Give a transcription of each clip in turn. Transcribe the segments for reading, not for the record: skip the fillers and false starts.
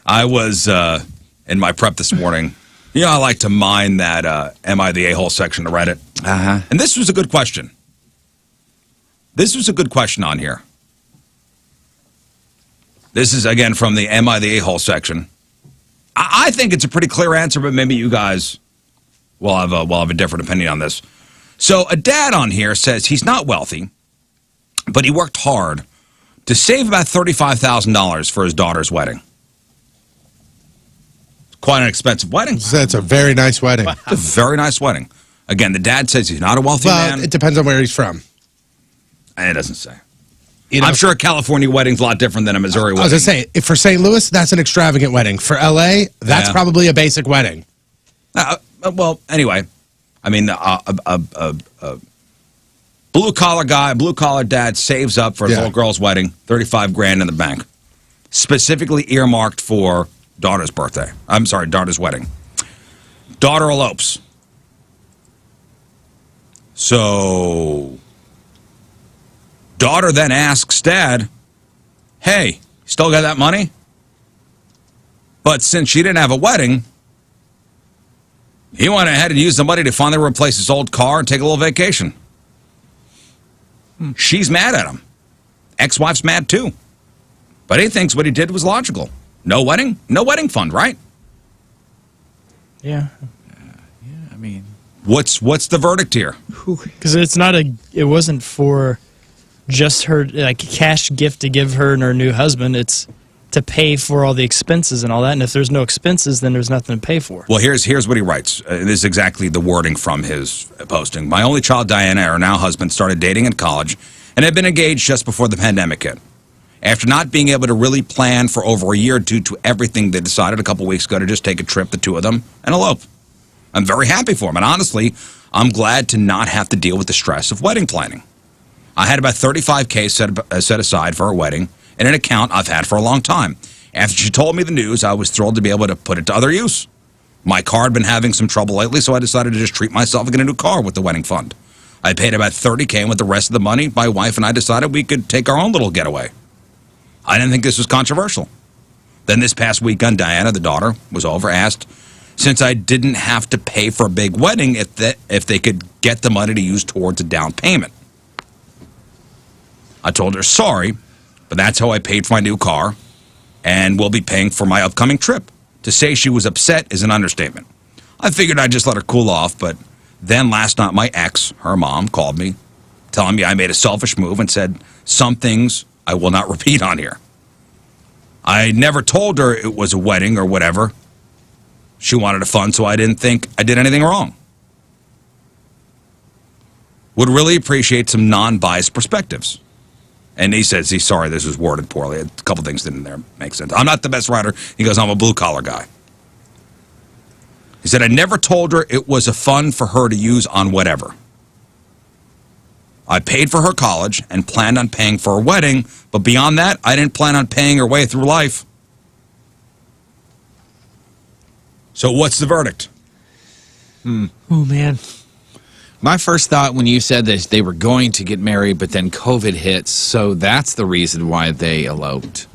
I was in my prep this morning. You know, I like to mine that Am I the A-hole section to Reddit. Uh-huh. And this was a good question. This was a good question on here. This is, again, from the Am I the A-hole section. I think it's a pretty clear answer, but maybe you guys will have a different opinion on this. So a dad on here says he's not wealthy, but he worked hard to save about $35,000 for his daughter's wedding. Quite an expensive wedding. That's a very nice wedding. Wow. It's a very nice wedding. Again, the dad says he's not a wealthy man. It depends on where he's from. And it doesn't say. You know, I'm sure a California wedding's a lot different than a Missouri wedding. I was going to say, if for St. Louis, that's an extravagant wedding. For L.A., that's probably a basic wedding. Well, anyway, I mean, blue-collar guy, blue-collar dad saves up for his little girl's wedding, $35,000 in the bank, specifically earmarked for daughter's birthday. I'm sorry, daughter's wedding. Daughter elopes. So, daughter then asks dad, hey, still got that money? But since she didn't have a wedding, he went ahead and used the money to finally replace his old car and take a little vacation. She's mad at him. Ex-wife's mad too. But he thinks what he did was logical. No wedding? No wedding fund, right? Yeah. I mean, what's the verdict here? Because it wasn't for just her, like a cash gift to give her and her new husband. It's to pay for all the expenses and all that. And if there's no expenses, then there's nothing to pay for. Well, here's what he writes. This is exactly the wording from his posting. My only child, Diana, her now husband, started dating in college and had been engaged just before the pandemic hit. After not being able to really plan for over a year due to everything, they decided a couple weeks ago to just take a trip, the two of them, and elope. I'm very happy for him, and honestly, I'm glad to not have to deal with the stress of wedding planning. I had about $35,000 set aside for her wedding in an account I've had for a long time. After she told me the news, I was thrilled to be able to put it to other use. My car had been having some trouble lately, so I decided to just treat myself and get a new car with the wedding fund. I paid about $30,000, and with the rest of the money, my wife and I decided we could take our own little getaway. I didn't think this was controversial. Then this past weekend, Diana, the daughter, was over, asked, since I didn't have to pay for a big wedding, if they could get the money to use towards a down payment. I told her, sorry, but that's how I paid for my new car and will be paying for my upcoming trip. To say she was upset is an understatement. I figured I'd just let her cool off, but then last night my ex, her mom, called me, telling me I made a selfish move and said some things I will not repeat on here. I never told her it was a wedding or whatever. She wanted a fund, so I didn't think I did anything wrong. Would really appreciate some non-biased perspectives. And he says he's sorry this was worded poorly. A couple things didn't there make sense. I'm not the best writer. He goes, I'm a blue-collar guy. He said, I never told her it was a fund for her to use on whatever. I paid for her college and planned on paying for her wedding, but beyond that, I didn't plan on paying her way through life. So what's the verdict? Oh, man. My first thought when you said that they were going to get married, but then COVID hit, so that's the reason why they eloped.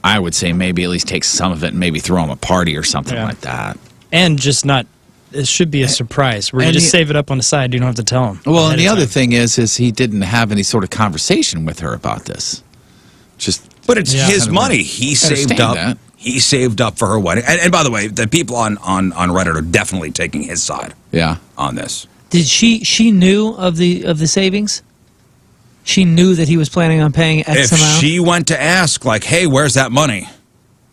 I would say maybe at least take some of it and maybe throw them a party or something like that. And just not, it should be a surprise where you just save it up on the side. You don't have to tell them. Well, and the other thing is he didn't have any sort of conversation with her about this. But it's his money. He saved up. That. He saved up for her wedding. And by the way, the people on Reddit are definitely taking his side. Yeah. On this. Did she knew of the savings? She knew that he was planning on paying X amount? If she went to ask, like, hey, where's that money?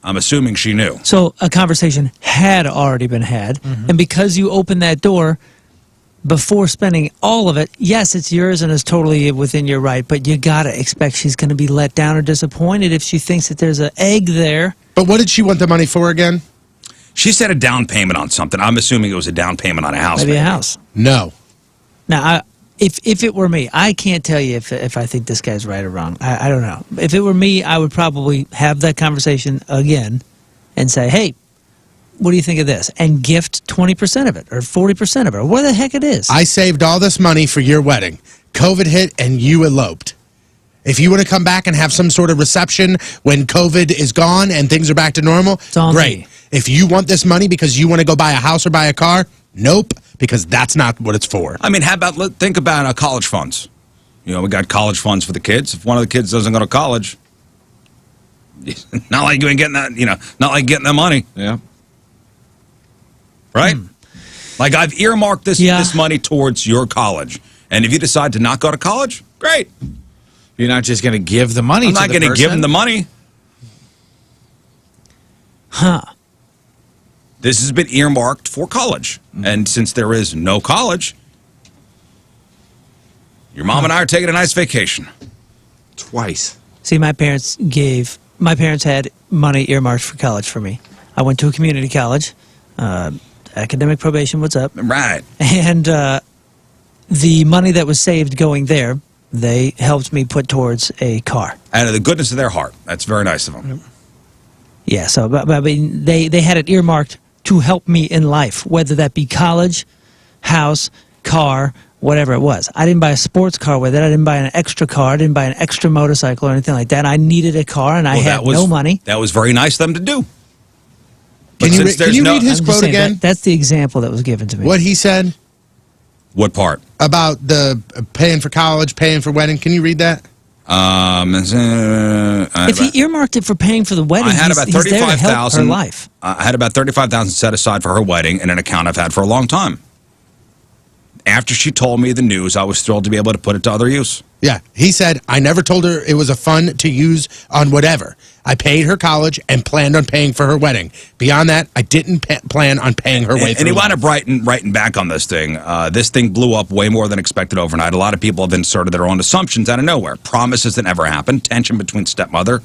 I'm assuming she knew. So a conversation had already been had. Mm-hmm. And because you opened that door before spending all of it, yes, it's yours and it's totally within your right, but you got to expect she's going to be let down or disappointed if she thinks that there's an egg there. But what did she want the money for again? She said a down payment on something. I'm assuming it was a down payment on a house. Maybe a house. No. Now, if it were me, I can't tell you if I think this guy's right or wrong. I don't know. If it were me, I would probably have that conversation again and say, hey, what do you think of this? And gift 20% of it or 40% of it or what the heck it is. I saved all this money for your wedding. COVID hit and you eloped. If you want to come back and have some sort of reception when COVID is gone and things are back to normal, great. Me. If you want this money because you want to go buy a house or buy a car, nope, because that's not what it's for. I mean, think about college funds. We got college funds for the kids. If one of the kids doesn't go to college, not like you ain't getting that, not like getting that money. Yeah. Right? Like I've earmarked this money towards your college. And if you decide to not go to college, great. You're not just going to give the money I'm not going to give them the money. Huh. This has been earmarked for college. And since there is no college, your mom and I are taking a nice vacation. Twice. See, my parents had money earmarked for college for me. I went to a community college, academic probation, what's up? Right. And the money that was saved going there, they helped me put towards a car. Out of the goodness of their heart. That's very nice of them. Yeah, so but I mean, they had it earmarked to help me in life, whether that be college, house, car, whatever it was. I didn't buy a sports car with it. I didn't buy an extra car. I didn't buy an extra motorcycle or anything like that. I needed a car, and I had no money. That was very nice of them to do. Can you read his quote again? That's the example that was given to me. What he said? What part? About the paying for college, paying for wedding. Can you read that? If he earmarked it for paying for the wedding, I had about he's there to help her $35,000. life. I had about $35,000 set aside for her wedding in an account I've had for a long time. After she told me the news, I was thrilled to be able to put it to other use. Yeah, he said, I never told her it was a fund to use on whatever. I paid her college and planned on paying for her wedding. Beyond that, I didn't plan on paying her way through. And he wound up writing back on this thing. This thing blew up way more than expected overnight. A lot of people have inserted their own assumptions out of nowhere. Promises that never happened, tension between stepmother,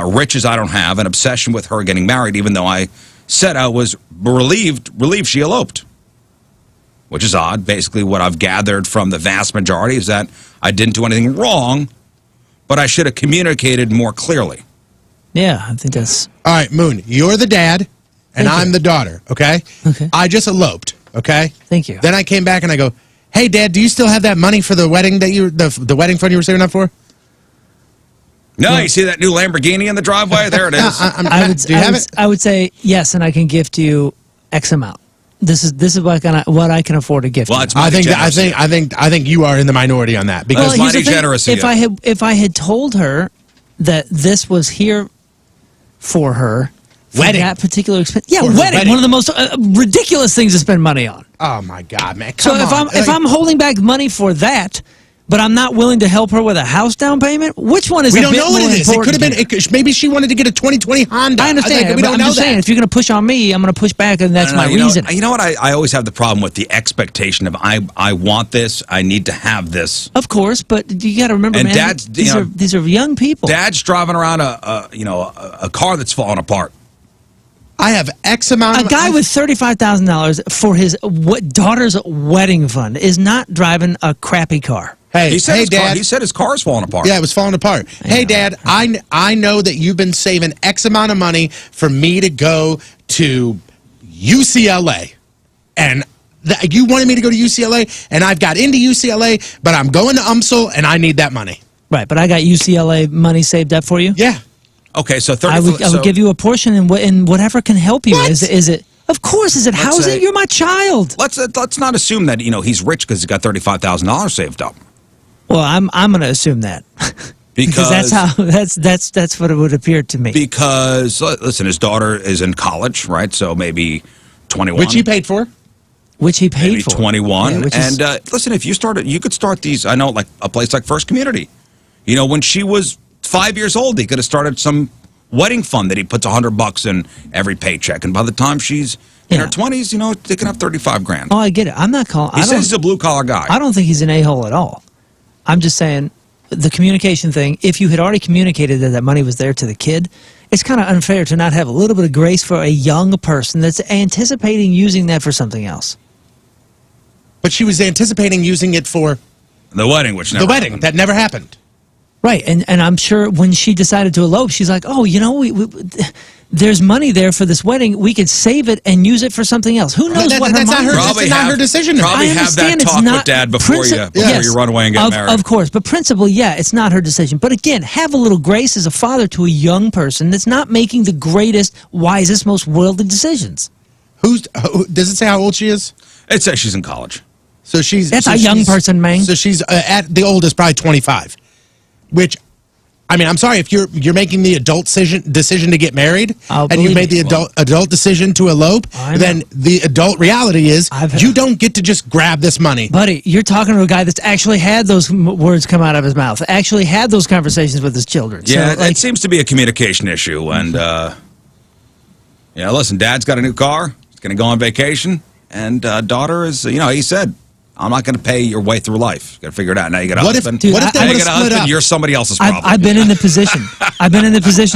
riches I don't have, an obsession with her getting married, even though I said I was relieved she eloped. Which is odd. Basically, what I've gathered from the vast majority is that I didn't do anything wrong, but I should have communicated more clearly. Yeah, I think that's... All right, Moon, you're the dad, and I'm the daughter, okay? Okay. I just eloped, okay? Thank you. Then I came back and I go, hey, Dad, do you still have that money for the wedding that the wedding fund you were saving up for? No, you see that new Lamborghini in the driveway? There it is. Do you have it? I would say yes, and I can gift you X amount. This is what I can afford to gift. Well, you. it's mighty generous. I think you are in the minority on that because here's the mighty thing. generous of you. If I had told her that this was here for her for wedding, that particular expense, yeah, For wedding, one of the most ridiculous things to spend money on. Oh my God, man! So if I'm holding back money for that, but I'm not willing to help her with a house down payment, which one is? We a don't bit know what more it is. It could important have been. Maybe she wanted to get a 2020 Honda. I understand. We don't I'm know just saying, if you're going to push on me, I'm going to push back, and that's my reason. You know what? I always have the problem with the expectation of I want this. I need to have this. Of course, but you got to remember, And man, these are young people. Dad's driving around a car that's falling apart. I have X amount. A guy with $35,000 for his daughter's wedding fund is not driving a crappy car. Hey, Dad. He said his car's falling apart. Yeah, it was falling apart. Hey, Dad, I know that you've been saving X amount of money for me to go to UCLA. And you wanted me to go to UCLA, and I've got into UCLA, but I'm going to UMSL, and I need that money. Right, but I got UCLA money saved up for you? Yeah. Okay, so I would give you a portion, and whatever can help you. What? Is it? Of course, is it housing? You're my child. Let's not assume that he's rich because he's got $35,000 saved up. Well, I'm going to assume that because that's what it would appear to me. Because listen, his daughter is in college, right? So maybe 21, which he paid for. Which he paid maybe for. 21. Yeah, listen, if you could start these. I know, like a place like First Community. When she was 5 years old, he could have started some wedding fund that he puts $100 in every paycheck, and by the time she's in her 20s, they can have 35 grand. Oh, I get it. I'm not calling. He says he's a blue collar guy. I don't think he's an a-hole at all. I'm just saying the communication thing. If you had already communicated that money was there to the kid, it's kind of unfair to not have a little bit of grace for a young person that's anticipating using that for something else. But she was anticipating using it for the wedding, that never happened. Right, and I'm sure when she decided to elope, she's like, oh, there's money there for this wedding. We could save it and use it for something else. Who knows what that's her not mind her, is? that's not her decision. Probably I have that understand it's talk not with Dad before you run away and get married. Of course, but principle, yeah, it's not her decision. But again, have a little grace as a father to a young person that's not making the greatest, wisest, most worldly decisions. Does it say how old she is? It says she's in college. So That's a young person, man. So she's at the oldest, probably 25. Which, I mean, I'm sorry if you're making the adult decision to get married, and you've made the adult decision to elope. Then the adult reality is you don't get to just grab this money, buddy. You're talking to a guy that's actually had those words come out of his mouth, actually had those conversations with his children. Yeah, so, it seems to be a communication issue, and listen, Dad's got a new car. He's going to go on vacation, and daughter is, he said, I'm not going to pay your way through life. You got to figure it out. Now you got a husband. What if they would have split up? You're somebody else's problem. I've been in the position.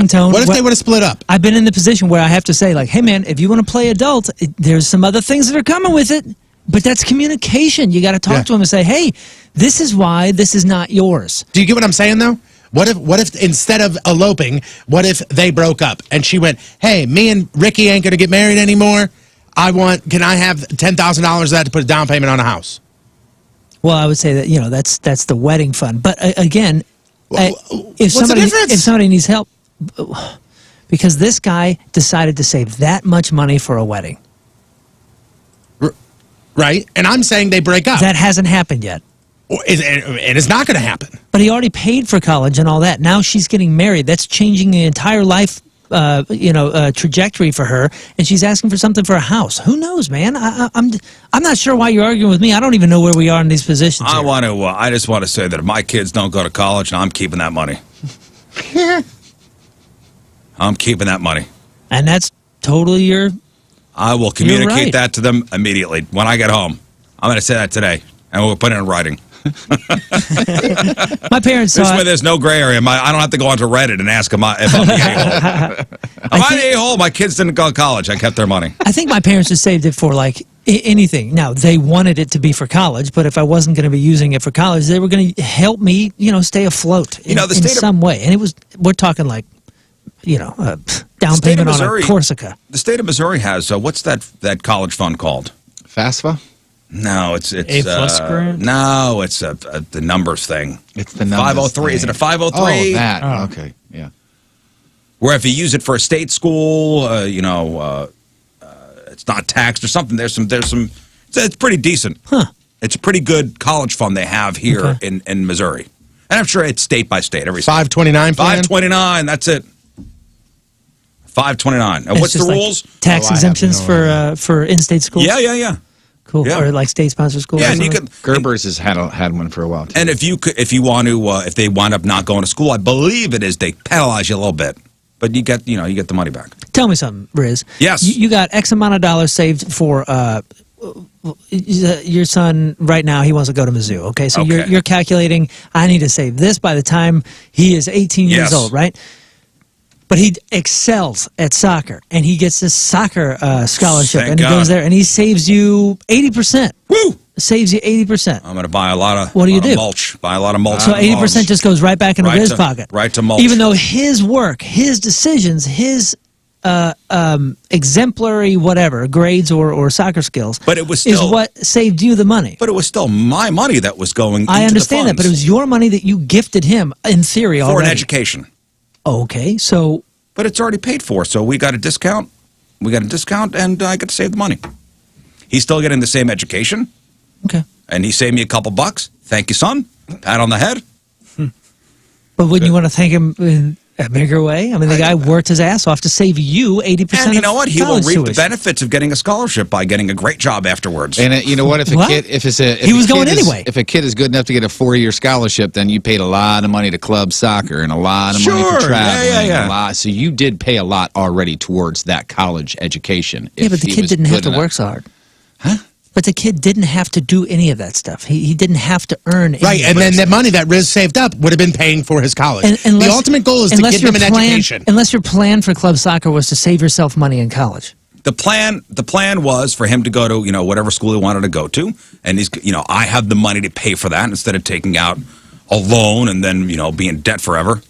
Tone. What if they would have split up? I've been in the position where I have to say, like, hey, man, if you want to play adult, there's some other things that are coming with it. But that's communication. You got to talk to him and say, hey, this is why this is not yours. Do you get what I'm saying, though? What if instead of eloping, what if they broke up and she went, hey, me and Ricky ain't going to get married anymore. Can I have $10,000 of that to put a down payment on a house? Well, I would say that that's the wedding fund. But again, if somebody needs help, because this guy decided to save that much money for a wedding, right? And I'm saying they break up. That hasn't happened yet. And it's not going to happen. But he already paid for college and all that. Now she's getting married. That's changing the entire life trajectory for her, and she's asking for something for a house. Who knows, man? I'm not sure why you're arguing with me. I don't even know where we are in these positions. I just want to say that if my kids don't go to college, I'm keeping that money. I'm keeping that money. And that's totally your. I will communicate that to them immediately when I get home. I'm going to say that today, and we'll put it in writing. My parents saw this way there's no gray area. I don't have to go onto Reddit and ask them if I'm the a-hole. If I'm the a-hole, my kids didn't go to college. I kept their money. I think my parents just saved it for like anything. Now, they wanted it to be for college, but if I wasn't going to be using it for college, they were going to help me, stay afloat in some way. And we're talking like, down payment on a Corsica. The state of Missouri has, what's that college fund called? FAFSA? No, it's A+ grant? No, it's the numbers thing. It's the numbers 503. Is it a 503? Oh, that. Oh. Okay, yeah. Where if you use it for a state school, it's not taxed or something. There's some. It's pretty decent. Huh. It's a pretty good college fund they have here in Missouri, and I'm sure it's state by state. Every 529. 529. That's it. 529. And what's the rules? Tax exemptions for in-state schools. Yeah. Cool. Yeah. Or like state-sponsored schools. Yeah, and you could. Gerber's has had one for a while too. And if you want to, if they wind up not going to school, I believe it is they penalize you a little bit, but you get the money back. Tell me something, Rizz. Yes. You got X amount of dollars saved for your son right now. He wants to go to Mizzou. Okay, so you're calculating. I need to save this by the time he is 18 years old, right? But he excels at soccer, and he gets this soccer scholarship, and he goes there, and he saves you 80%. Woo! Saves you 80%. I'm going to buy a lot of mulch. Buy a lot of mulch. So 80% just goes right back into his pocket. Right to mulch. Even though his work, his decisions, his exemplary whatever grades or soccer skills, but it was still, is what saved you the money. But it was still my money that was going. I understand that, but it was your money that you gifted him in theory for already. an education. Okay, so. But it's already paid for, so we got a discount. And I get to save the money. He's still getting the same education. Okay. And he saved me a couple bucks. Thank you, son. Pat on the head. But wouldn't you want to thank him in a bigger way? I mean, the guy worked his ass off to save you 80%. And you know what? He will reap tuition. the benefits of getting a scholarship by getting a great job afterwards. And you know what? If a kid is good enough to get a 4-year scholarship, then you paid a lot of money to club soccer and a lot of money for traveling. Yeah. So you did pay a lot already towards that college education. Yeah, but the kid didn't have to work so hard. Huh? But the kid didn't have to do any of that stuff. He didn't have to earn any right, and then the money that Rizz saved up would have been paying for his college. The ultimate goal is to give him an education. Unless your plan for club soccer was to save yourself money in college. The plan was for him to go to, whatever school he wanted to go to, and he's, I have the money to pay for that instead of taking out a loan and then, be in debt forever.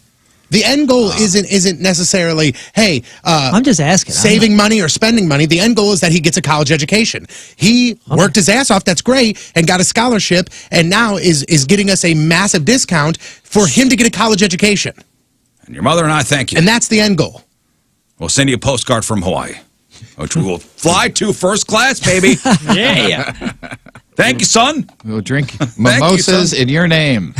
The end goal isn't necessarily, hey, I'm just asking. saving money or spending money. The end goal is that he gets a college education. He worked his ass off. That's great, and got a scholarship, and now is getting us a massive discount for him to get a college education. And your mother and I thank you. And that's the end goal. We'll send you a postcard from Hawaii, which we will fly to first class, baby. Yeah. Thank you, son. We'll drink mimosas in your name.